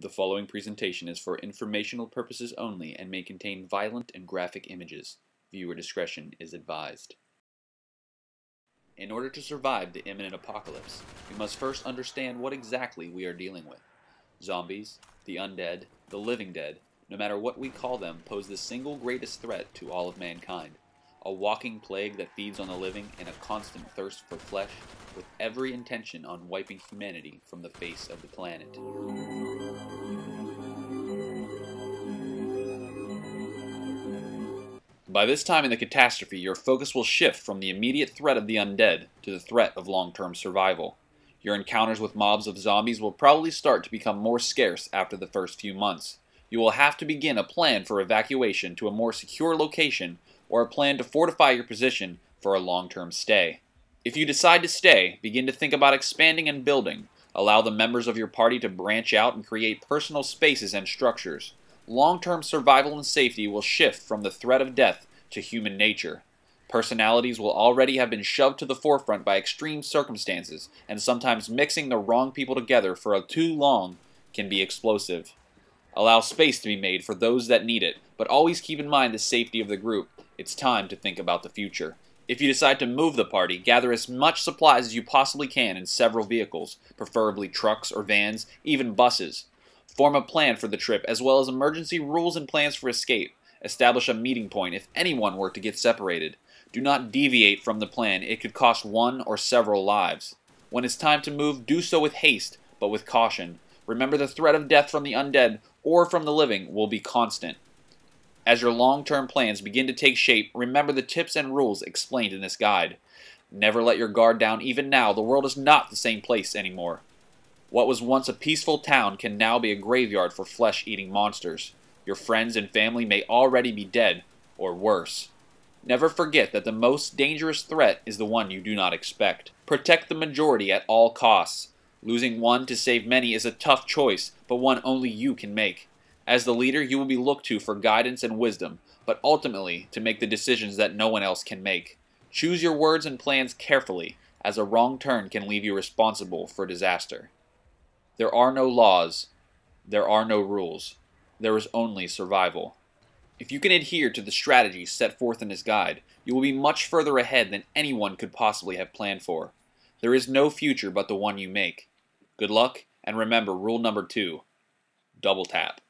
The following presentation is for informational purposes only and may contain violent and graphic images. Viewer discretion is advised. In order to survive the imminent apocalypse, we must first understand what exactly we are dealing with. Zombies, the undead, the living dead, no matter what we call them, pose the single greatest threat to all of mankind. A walking plague that feeds on the living in a constant thirst for flesh, with every intention on wiping humanity from the face of the planet. By this time in the catastrophe, your focus will shift from the immediate threat of the undead to the threat of long-term survival. Your encounters with mobs of zombies will probably start to become more scarce after the first few months. You will have to begin a plan for evacuation to a more secure location or a plan to fortify your position for a long-term stay. If you decide to stay, begin to think about expanding and building. Allow the members of your party to branch out and create personal spaces and structures. Long-term survival and safety will shift from the threat of death to human nature. Personalities will already have been shoved to the forefront by extreme circumstances, and sometimes mixing the wrong people together for too long can be explosive. Allow space to be made for those that need it, but always keep in mind the safety of the group. It's time to think about the future. If you decide to move the party, gather as much supplies as you possibly can in several vehicles, preferably trucks or vans, even buses. Form a plan for the trip, as well as emergency rules and plans for escape. Establish a meeting point if anyone were to get separated. Do not deviate from the plan. It could cost one or several lives. When it's time to move, do so with haste, but with caution. Remember, the threat of death from the undead or from the living will be constant. As your long-term plans begin to take shape, remember the tips and rules explained in this guide. Never let your guard down. Even now, the world is not the same place anymore. What was once a peaceful town can now be a graveyard for flesh-eating monsters. Your friends and family may already be dead, or worse. Never forget that the most dangerous threat is the one you do not expect. Protect the majority at all costs. Losing one to save many is a tough choice, but one only you can make. As the leader, you will be looked to for guidance and wisdom, but ultimately to make the decisions that no one else can make. Choose your words and plans carefully, as a wrong turn can leave you responsible for disaster. There are no laws. There are no rules. There is only survival. If you can adhere to the strategies set forth in this guide, you will be much further ahead than anyone could possibly have planned for. There is no future but the one you make. Good luck, and remember rule number 2. Double tap.